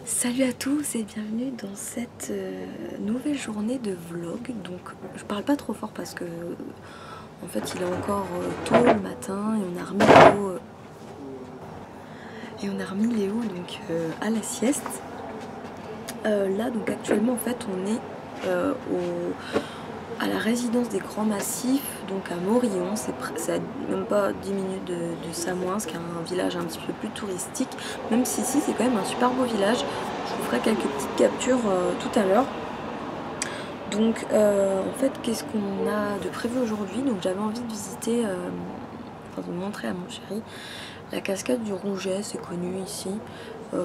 Salut à tous et bienvenue dans cette nouvelle journée de vlog. Donc je parle pas trop fort parce que en fait il est encore tôt le matin et on a remis Léo donc à la sieste. Là donc actuellement en fait on est à la résidence des Grands Massifs, donc à Morillon. C'est même pas 10 minutes de Samoins, qui est un village un petit peu plus touristique, même si ici c'est quand même un super beau village. Je vous ferai quelques petites captures tout à l'heure. Donc en fait qu'est-ce qu'on a de prévu aujourd'hui? Donc j'avais envie de visiter, de montrer à mon chéri la cascade du Rouget, c'est connu ici,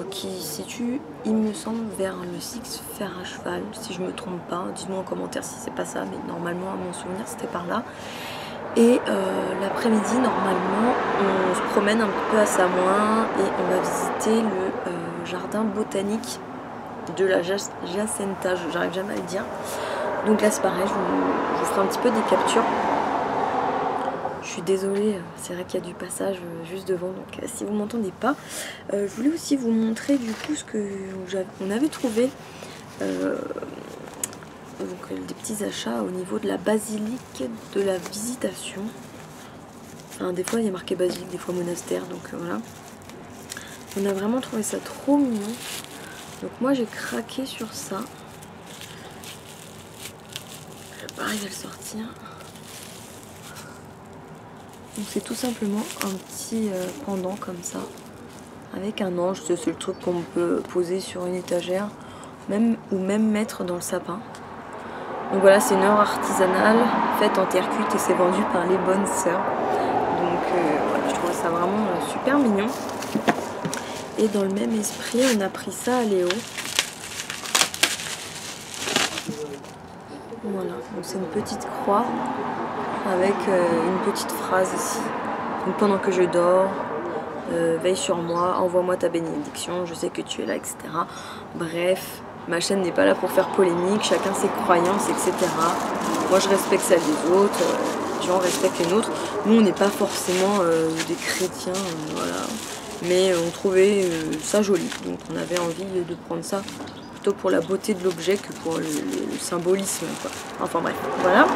qui se situe, il me semble, vers le Six Fer à cheval, si je me trompe pas. Dites-moi en commentaire si c'est pas ça, mais normalement à mon souvenir c'était par là. Et l'après-midi, normalement, on se promène un petit peu à Samoins et on va visiter le jardin botanique de la Jacenta, j'arrive jamais à le dire. Donc là c'est pareil, je vous ferai un petit peu des captures. Je suis désolée, c'est vrai qu'il y a du passage juste devant, donc si vous m'entendez pas. Je voulais aussi vous montrer du coup ce qu'on avait trouvé. Donc des petits achats au niveau de la basilique de la Visitation. Enfin, des fois il y a marqué basilique, des fois monastère, donc voilà. On a vraiment trouvé ça trop mignon. Donc moi j'ai craqué sur ça. Pareil à le sortir. Donc c'est tout simplement un petit pendant comme ça, avec un ange. C'est le truc qu'on peut poser sur une étagère, ou même mettre dans le sapin. Donc voilà, c'est une œuvre artisanale faite en terre cuite et c'est vendu par les bonnes sœurs. Donc voilà, je trouve ça vraiment super mignon. Et dans le même esprit, on a pris ça à Léo. Voilà, donc c'est une petite croix avec une petite phrase ici. Donc pendant que je dors, veille sur moi, envoie-moi ta bénédiction, je sais que tu es là, etc. Bref, ma chaîne n'est pas là pour faire polémique, chacun ses croyances, etc. Moi je respecte celle des autres, les gens respectent les nôtres. Nous on n'est pas forcément des chrétiens, voilà. Mais on trouvait ça joli, donc on avait envie de prendre ça plutôt pour la beauté de l'objet que pour le symbolisme, quoi. Enfin bref, voilà.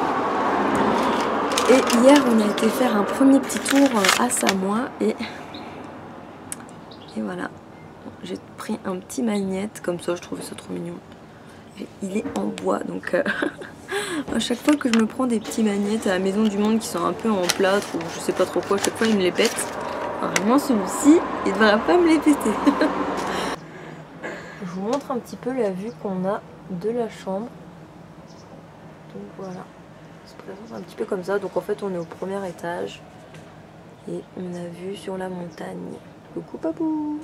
Et hier on a été faire un premier petit tour à Samoins et voilà, j'ai pris un petit magnète comme ça, je trouvais ça trop mignon. Et il est en bois, donc à chaque fois que je me prends des petits magnettes à la Maison du Monde qui sont un peu en plâtre ou je sais pas trop quoi, à chaque fois il me les pète. Vraiment celui-ci, il devrait pas me les péter. Je vous montre un petit peu la vue qu'on a de la chambre. Donc voilà, ça se présente un petit peu comme ça. Donc en fait on est au premier étage et on a vue sur la montagne. Coucou papou.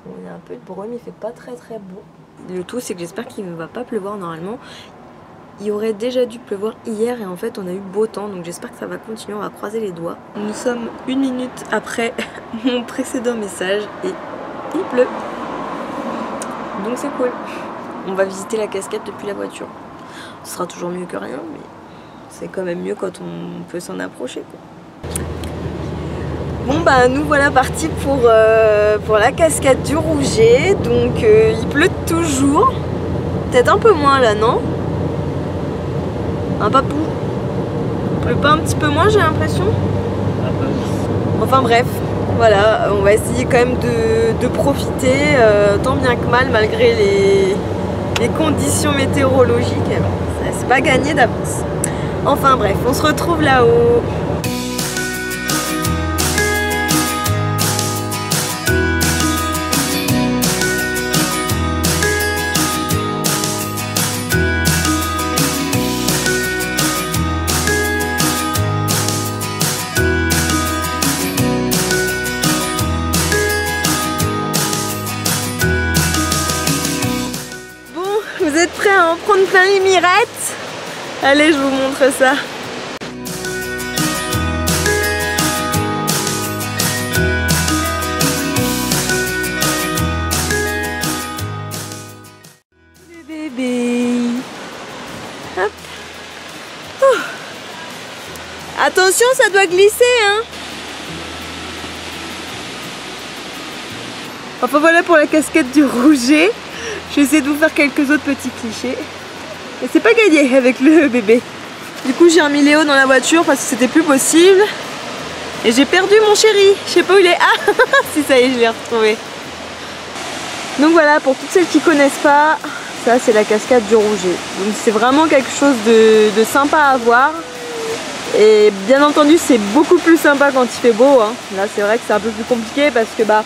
Bon, il y a un peu de brume, il fait pas très beau. Le tout c'est que j'espère qu'il ne va pas pleuvoir normalement. Il aurait déjà dû pleuvoir hier et en fait on a eu beau temps, donc j'espère que ça va continuer, on va croiser les doigts. Nous sommes 1 minute après mon précédent message et il pleut. Donc c'est cool. On va visiter la cascade depuis la voiture. Ce sera toujours mieux que rien, mais c'est quand même mieux quand on peut s'en approcher, quoi. Bon bah nous voilà partis pour la cascade du Rouget. Donc il pleut toujours. Peut-être un peu moins là, non? Un papou? Il pleut pas un petit peu moins, j'ai l'impression? Enfin bref, voilà, on va essayer quand même de profiter tant bien que mal malgré les conditions météorologiques. C'est pas gagné d'avance. Enfin bref, on se retrouve là-haut. Vous êtes prêts à en prendre plein les mirettes? Allez, je vous montre ça. Le bébé. Hop. Oh. Attention, ça doit glisser, hein. Enfin voilà pour la cascade du Rouget. Je vais essayer de vous faire quelques autres petits clichés. Et c'est pas gagné avec le bébé. Du coup j'ai remis Léo dans la voiture parce que c'était plus possible. Et j'ai perdu mon chéri. Je sais pas où il est. Ah si, ça y est, je l'ai retrouvé. Donc voilà, pour toutes celles qui connaissent pas, ça c'est la cascade du Rouget. Donc c'est vraiment quelque chose de sympa à voir. Et bien entendu c'est beaucoup plus sympa quand il fait beau, hein. Là c'est vrai que c'est un peu plus compliqué parce que bah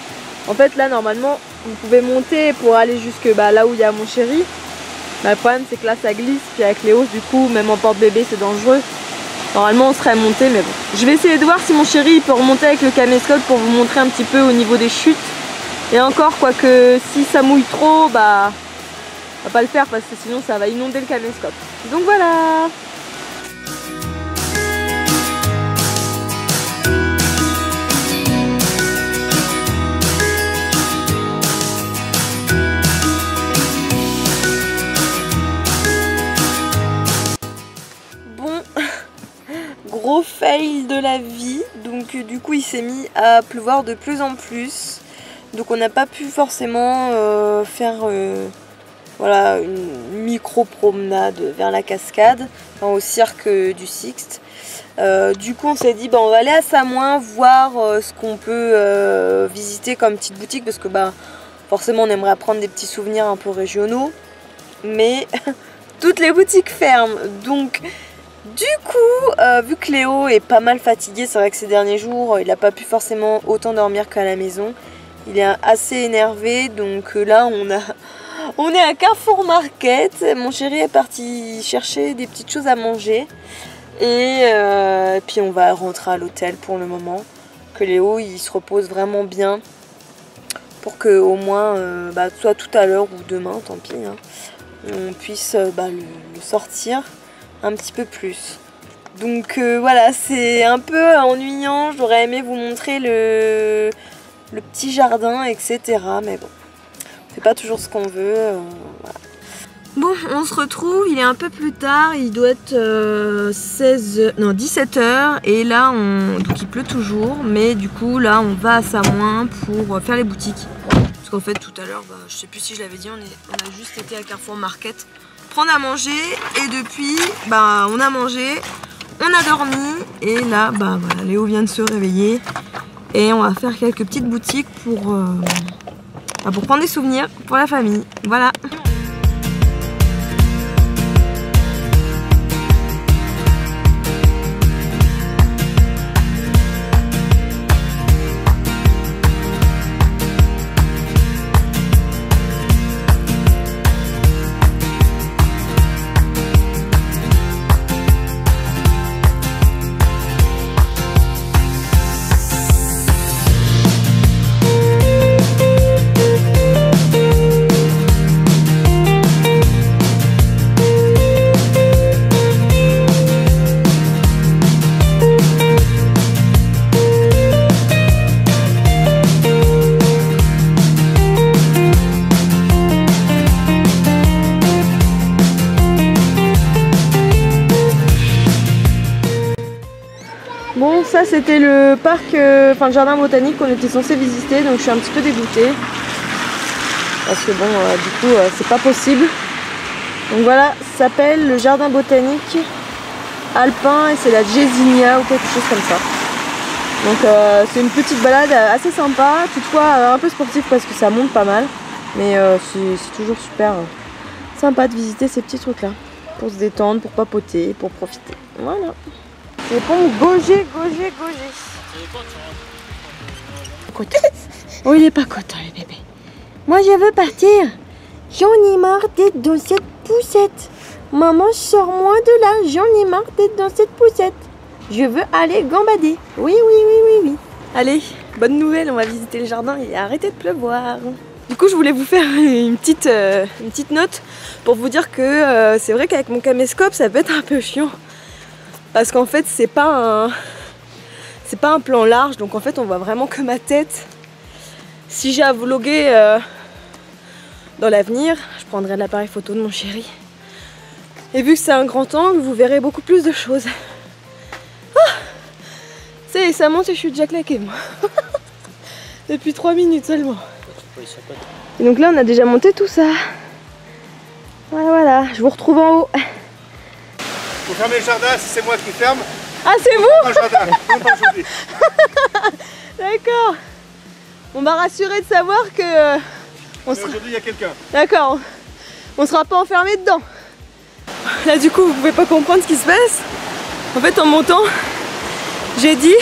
en fait là normalement vous pouvez monter pour aller jusque là où il y a mon chéri. Mais le problème c'est que là ça glisse, puis avec les hausses du coup même en porte-bébé c'est dangereux. Normalement on serait monté, mais bon. Je vais essayer de voir si mon chéri il peut remonter avec le caméscope pour vous montrer un petit peu au niveau des chutes. Et encore, quoique si ça mouille trop, bah on va pas le faire parce que sinon ça va inonder le caméscope. Donc voilà. Gros fail de la vie, donc du coup il s'est mis à pleuvoir de plus en plus, donc on n'a pas pu forcément faire voilà, une micro promenade vers la cascade, enfin, au cirque du Sixte. Du coup on s'est dit bah, on va aller à Samoin voir ce qu'on peut visiter comme petite boutique, parce que bah forcément on aimerait prendre des petits souvenirs un peu régionaux, mais toutes les boutiques ferment, donc du coup, vu que Léo est pas mal fatigué, c'est vrai que ces derniers jours, il n'a pas pu forcément autant dormir qu'à la maison. Il est assez énervé, donc là on est à Carrefour Market. Mon chéri est parti chercher des petites choses à manger. Et puis on va rentrer à l'hôtel pour le moment. Que Léo il se repose vraiment bien. Pour que au moins, soit tout à l'heure ou demain, tant pis, hein, on puisse le sortir un petit peu plus. Donc voilà, c'est un peu ennuyant. J'aurais aimé vous montrer le petit jardin, etc. Mais bon, c'est pas toujours ce qu'on veut. Voilà. Bon, on se retrouve, il est un peu plus tard, il doit être 17 h. Et là, donc il pleut toujours, mais du coup là on va à Samoin pour faire les boutiques. Parce qu'en fait tout à l'heure, je sais plus si je l'avais dit, on a juste été à Carrefour Market prendre à manger, et depuis on a mangé, on a dormi, et là voilà, Léo vient de se réveiller et on va faire quelques petites boutiques pour prendre des souvenirs pour la famille. Voilà. Bon, ça c'était le parc, le jardin botanique qu'on était censé visiter, donc je suis un petit peu dégoûtée. Parce que bon, du coup, c'est pas possible. Donc voilà, ça s'appelle le jardin botanique alpin et c'est la Gésinia ou quelque chose comme ça. Donc c'est une petite balade assez sympa, toutefois un peu sportive parce que ça monte pas mal. Mais c'est toujours super sympa de visiter ces petits trucs là. Pour se détendre, pour papoter, pour profiter. Voilà. C'est pour gauger. Oh, il est pas content le bébé. Moi je veux partir. J'en ai marre d'être dans cette poussette. Maman, sors-moi de là. J'en ai marre d'être dans cette poussette. Je veux aller gambader. Oui. Allez, bonne nouvelle, on va visiter le jardin et arrêter de pleuvoir. Du coup, je voulais vous faire une petite note pour vous dire que c'est vrai qu'avec mon caméscope, ça peut être un peu chiant. Parce qu'en fait, c'est pas un plan large, donc en fait, on voit vraiment que ma tête. Si j'ai à vlogger dans l'avenir, je prendrai l'appareil photo de mon chéri. Et vu que c'est un grand angle, vous verrez beaucoup plus de choses. Ça monte et je suis déjà claquée, moi. Depuis 3 minutes seulement. Et donc là on a déjà monté tout ça. Voilà, je vous retrouve en haut. Faut fermer le jardin, si c'est moi qui ferme. Ah c'est vous? Pas le jardin, non, pas aujourd'hui. D'accord. On m'a rassuré de savoir que... Aujourd'hui il y a quelqu'un. D'accord, on sera pas enfermé dedans. Là du coup vous pouvez pas comprendre ce qui se passe. En fait en montant, j'ai dit,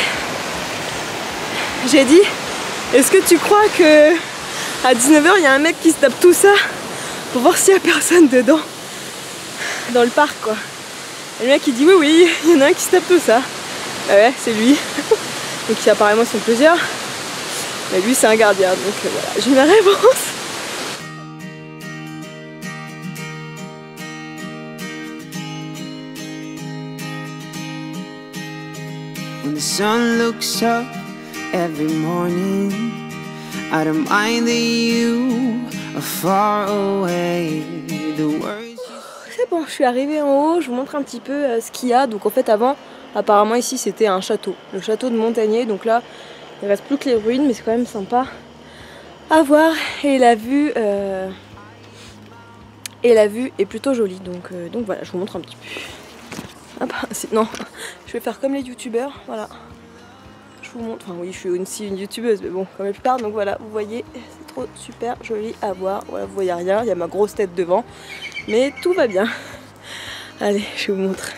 est-ce que tu crois que à 19 h il y a un mec qui se tape tout ça pour voir s'il y a personne dedans dans le parc quoi. Et le mec il dit oui, il y en a un qui se tape tout ça. Bah ouais, c'est lui. Donc apparemment ils sont plusieurs. Mais lui c'est un gardien, donc voilà, j'ai ma réponse. When the sun looks up every morning, I don't mind that you are far away. The words. C'est bon, je suis arrivée en haut, je vous montre un petit peu ce qu'il y a. Donc en fait avant, apparemment ici c'était un château, le château de Montagnier. Donc là, il reste plus que les ruines, mais c'est quand même sympa à voir. Et la vue est plutôt jolie. Donc voilà, je vous montre un petit peu. Ah bah, non, je vais faire comme les youtubeurs, voilà. Je vous montre, enfin oui, je suis aussi une youtubeuse, mais bon, comme la plupart, donc voilà, vous voyez, c'est trop super joli à voir. Voilà, vous voyez rien, il y a ma grosse tête devant, mais tout va bien. Allez, je vous montre.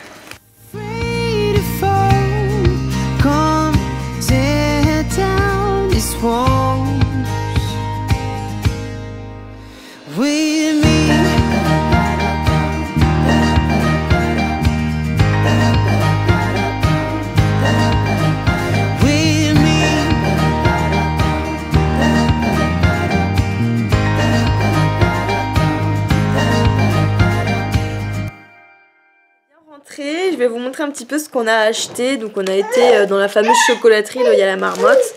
Je vais vous montrer un petit peu ce qu'on a acheté. Donc on a été dans la fameuse chocolaterie là où il y a la marmotte.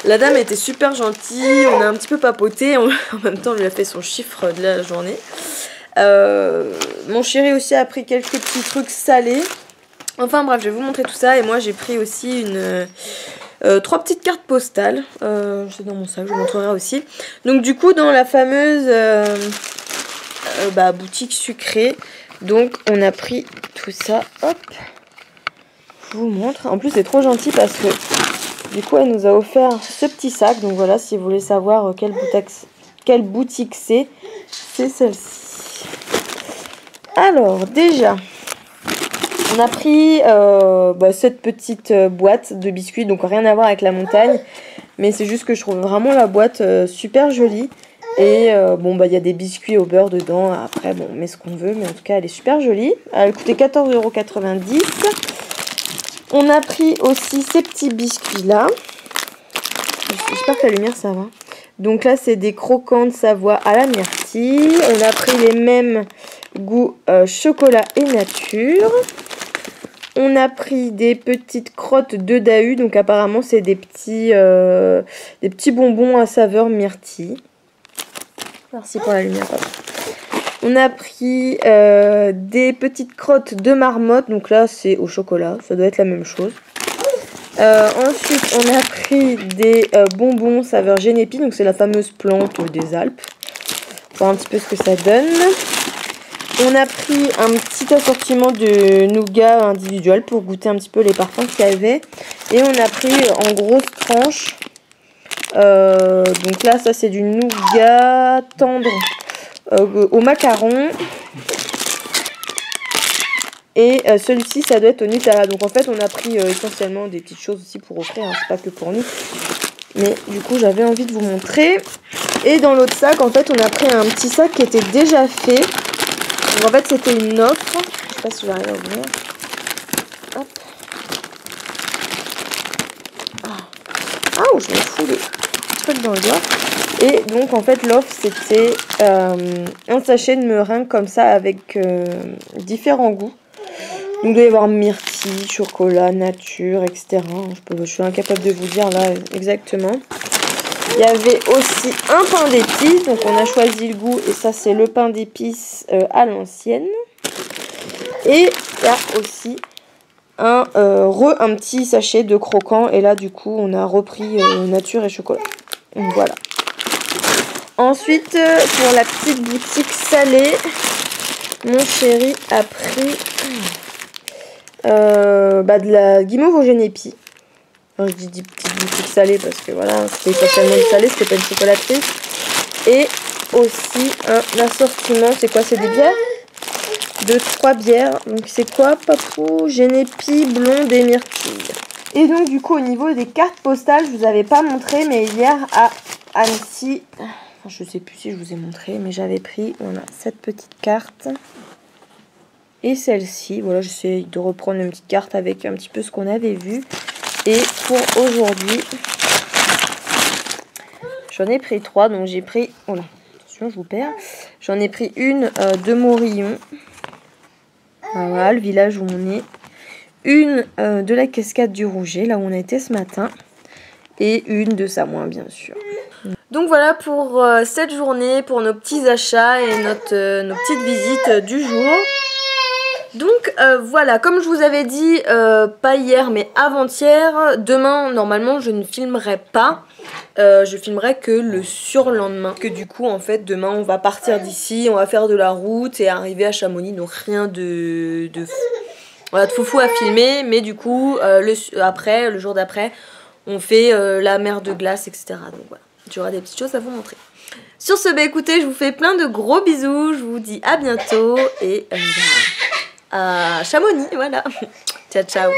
La dame était super gentille, on a un petit peu papoté, en même temps on lui a fait son chiffre de la journée. Mon chéri aussi a pris quelques petits trucs salés. Enfin bref, je vais vous montrer tout ça. Et moi j'ai pris aussi 3 petites cartes postales. C'est dans mon sac, je vous montrerai aussi. Donc du coup dans la fameuse boutique sucrée, donc on a pris tout ça, hop, je vous montre. En plus c'est trop gentil parce que du coup elle nous a offert ce petit sac. Donc voilà, si vous voulez savoir quelle boutique c'est celle-ci. Alors déjà, on a pris cette petite boîte de biscuits. Donc rien à voir avec la montagne, mais c'est juste que je trouve vraiment la boîte super jolie. Et il y a des biscuits au beurre dedans. Après, bon, on met ce qu'on veut, mais en tout cas, elle est super jolie. Elle coûtait 14,90 €. On a pris aussi ces petits biscuits-là. J'espère que la lumière, ça va. Donc là, c'est des croquants de Savoie à la myrtille. On a pris les mêmes goûts chocolat et nature. On a pris des petites crottes de Dahu. Donc apparemment, c'est des petits bonbons à saveur myrtille. Merci pour la lumière. On a pris des petites crottes de marmotte. Donc là, c'est au chocolat. Ça doit être la même chose. Ensuite, on a pris des bonbons saveur génépi. Donc c'est la fameuse plante des Alpes. Pour voir un petit peu ce que ça donne. On a pris un petit assortiment de nougat individuel pour goûter un petit peu les parfums qu'il y avait. Et on a pris en grosses tranches. Donc là, ça c'est du nougat tendre au macaron. Et celui-ci, ça doit être au Nutella. Donc en fait, on a pris essentiellement des petites choses aussi pour offrir. Hein, c'est pas que pour nous. Mais du coup, j'avais envie de vous montrer. Et dans l'autre sac, en fait, on a pris un petit sac qui était déjà fait. Donc en fait, c'était une offre. Je sais pas si j'arrive à ouvrir. Hop. Ah, je me fous les trucs dans le doigt. Et donc en fait l'offre c'était un sachet de meringue comme ça avec différents goûts. Donc il doit y avoir myrtille, chocolat, nature, etc. Je suis incapable de vous dire là exactement. Il y avait aussi un pain d'épices. Donc on a choisi le goût et ça c'est le pain d'épices à l'ancienne. Et il y a aussi un petit sachet de croquants. Et là du coup on a repris nature et chocolat. Donc voilà. Ensuite, pour la petite boutique salée, mon chéri a pris de la guimauve au génépi. Enfin, je dis petite boutique salée parce que voilà, c'était essentiellement du salé, c'était pas une chocolaterie. Et aussi un assortiment, c'est quoi? C'est des bières? De 3 bières. Donc c'est quoi, papou? Génépi, blonde et myrtille. Et donc du coup au niveau des cartes postales, je vous avais pas montré, mais hier à Annecy, je sais plus si je vous ai montré, mais j'avais pris cette petite carte et celle-ci. Voilà, j'essaie de reprendre une petite carte avec un petit peu ce qu'on avait vu. Et pour aujourd'hui, j'en ai pris 3, donc j'ai pris, oh là, attention je vous perds, j'en ai pris une de Morillon, voilà le village où on est, une de la cascade du Rouget, là où on a été ce matin, et une de Samoin bien sûr. Donc voilà pour cette journée, pour nos petits achats et nos petites visites du jour. Donc voilà, comme je vous avais dit, pas hier mais avant-hier, demain normalement je ne filmerai pas, je filmerai que le surlendemain. Que du coup en fait demain on va partir d'ici, on va faire de la route et arriver à Chamonix, donc rien de foufou à filmer, mais du coup le jour d'après on fait la mer de glace, etc. Donc voilà, j'aurai des petites choses à vous montrer. Sur ce, bah écoutez, je vous fais plein de gros bisous, je vous dis à bientôt et à Chamonix, voilà. Ciao, ciao.